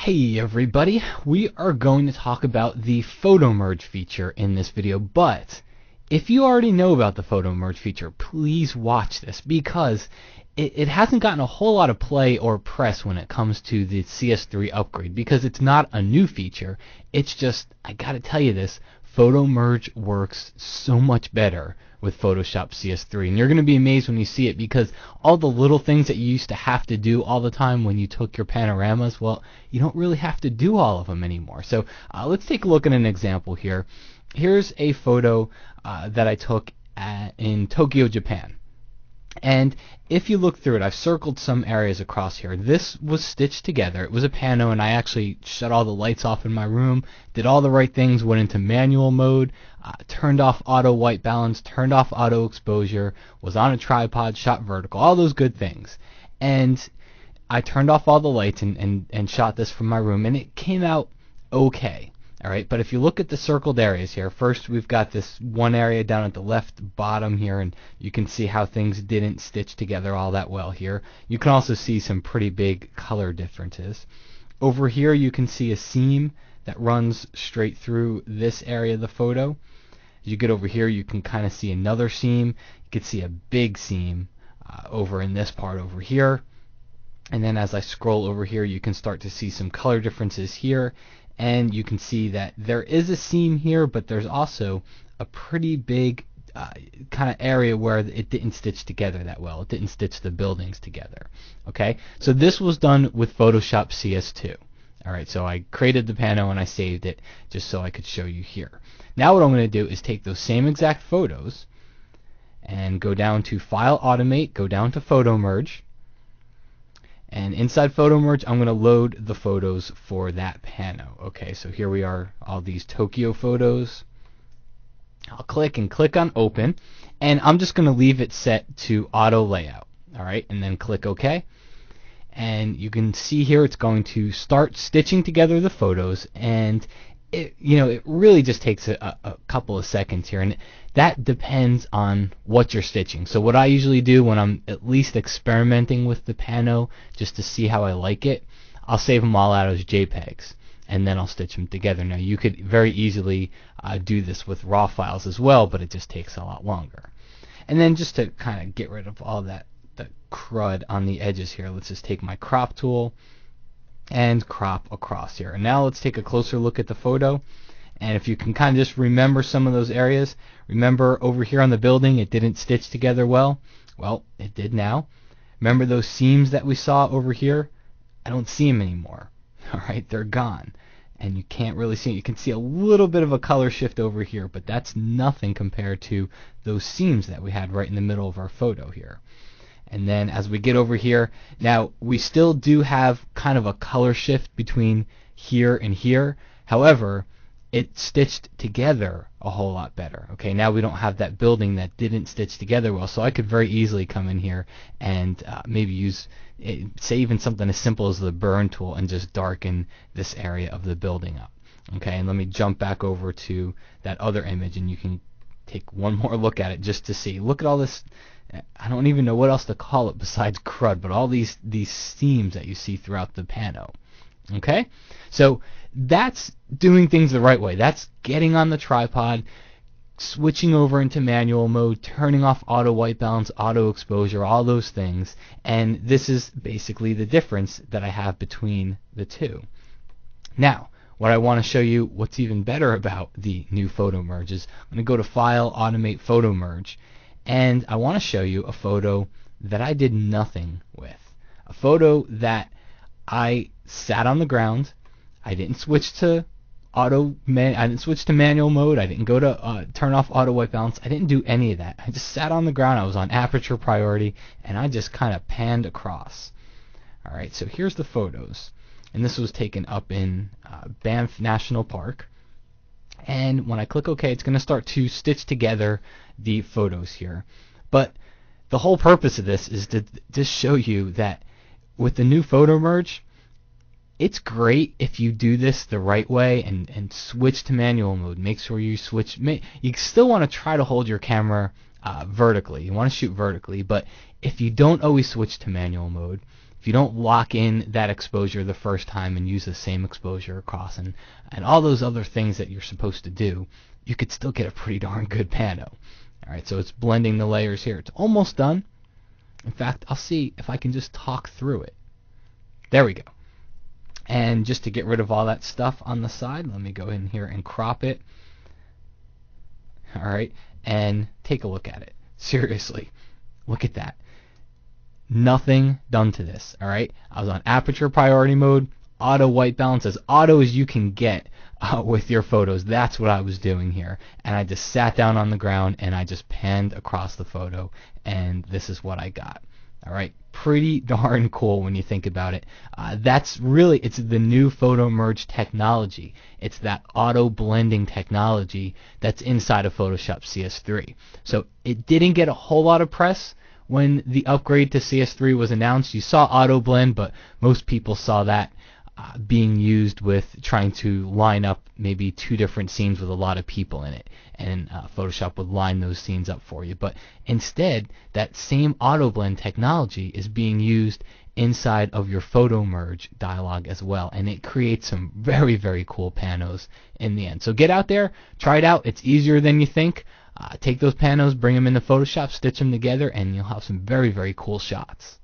Hey everybody, we are going to talk about the photo merge feature in this video, but if you already know about the photo merge feature, please watch this because it hasn't gotten a whole lot of play or press when it comes to the CS3 upgrade because it's not a new feature. It's just, I gotta tell you this, photo merge works so much better with Photoshop CS3, and you're going to be amazed when you see it because all the little things that you used to have to do all the time when you took your panoramas, well, you don't really have to do all of them anymore. So let's take a look at an example here. Here's a photo that I took in Tokyo, Japan. And if you look through it, I've circled some areas across here. This was stitched together. It was a pano, and I actually shut all the lights off in my room, did all the right things, went into manual mode, turned off auto white balance, turned off auto exposure, was on a tripod, shot vertical, all those good things. And I turned off all the lights and shot this from my room, and it came out okay. All right, but if you look at the circled areas here, first we've got this one area down at the left bottom here, and you can see how things didn't stitch together all that well here. You can also see some pretty big color differences. Over here you can see a seam that runs straight through this area of the photo. As you get over here, you can kind of see another seam. You can see a big seam over in this part over here. And then as I scroll over here, you can start to see some color differences here. And you can see that there is a seam here, but there's also a pretty big kind of area where it didn't stitch together that well. It didn't stitch the buildings together. Okay, so this was done with Photoshop CS2. All right, so I created the pano and I saved it just so I could show you here. Now what I'm going to do is take those same exact photos and go down to File, Automate, go down to Photo Merge. And inside Photo Merge, I'm going to load the photos for that pano. Okay, so here we are, all these Tokyo photos. I'll click on Open, and I'm just going to leave it set to Auto Layout. All right, and then click OK. And you can see here it's going to start stitching together the photos, and it really just takes a couple of seconds here, and that depends on what you're stitching. So what I usually do when I'm at least experimenting with the pano, just to see how I like it, I'll save them all out as JPEGs, and then I'll stitch them together. Now you could very easily do this with raw files as well, but it just takes a lot longer. And then just to kind of get rid of all the crud on the edges here, let's just take my crop tool and crop across here. And now let's take a closer look at the photo. And if you can kind of just remember some of those areas, remember over here on the building it didn't stitch together well. Well, it did now. Remember those seams that we saw over here? I don't see them anymore. All right, they're gone. And you can't really see it. You can see a little bit of a color shift over here, but that's nothing compared to those seams that we had right in the middle of our photo here. And then as we get over here, now we still do have kind of a color shift between here and here. However, it stitched together a whole lot better. Okay, now we don't have that building that didn't stitch together well, so I could very easily come in here and maybe use, say even something as simple as the burn tool and just darken this area of the building up. Okay, and let me jump back over to that other image, and you can take one more look at it just to see. Look at all this. I don't even know what else to call it besides crud, but all these seams that you see throughout the pano. Okay, so that's doing things the right way. That's getting on the tripod, switching over into manual mode, turning off auto white balance, auto exposure, all those things. And this is basically the difference that I have between the two. Now, what I want to show you what's even better about the new photo merge is I'm going to go to File, Automate, Photo Merge. And I want to show you a photo that I did nothing with. A photo that I sat on the ground. I didn't switch to manual mode. I didn't go to turn off auto white balance. I didn't do any of that. I just sat on the ground. I was on aperture priority, and I just kind of panned across. All right, so here's the photos. And this was taken up in Banff National Park. And when I click OK, it's going to start to stitch together the photos here. But the whole purpose of this is to just show you that with the new photo merge, it's great if you do this the right way and switch to manual mode. Make sure you switch. You still want to try to hold your camera vertically. You want to shoot vertically, but if you don't always switch to manual mode, if you don't lock in that exposure the first time and use the same exposure across and all those other things that you're supposed to do, you could still get a pretty darn good pano. Alright, so it's blending the layers here. It's almost done. In fact, I'll see if I can just talk through it. There we go. And just to get rid of all that stuff on the side, let me go in here and crop it. Alright, and take a look at it. Seriously, look at that. Nothing done to this. Alright, I was on aperture priority mode, auto white balance, as auto as you can get with your photos. That's what I was doing here. And I just sat down on the ground and I just panned across the photo, and this is what I got. Alright, pretty darn cool when you think about it. That's really, it's the new photo merge technology. It's that auto blending technology that's inside of Photoshop CS3. So it didn't get a whole lot of press when the upgrade to CS3 was announced. You saw auto blend, but most people saw that being used with trying to line up maybe two different scenes with a lot of people in it, and Photoshop would line those scenes up for you. But instead, that same auto blend technology is being used inside of your photo merge dialog as well, and it creates some very, very cool panos in the end. So get out there, try it out. It's easier than you think. Take those panos, bring them into Photoshop, stitch them together, and you'll have some very, very cool shots.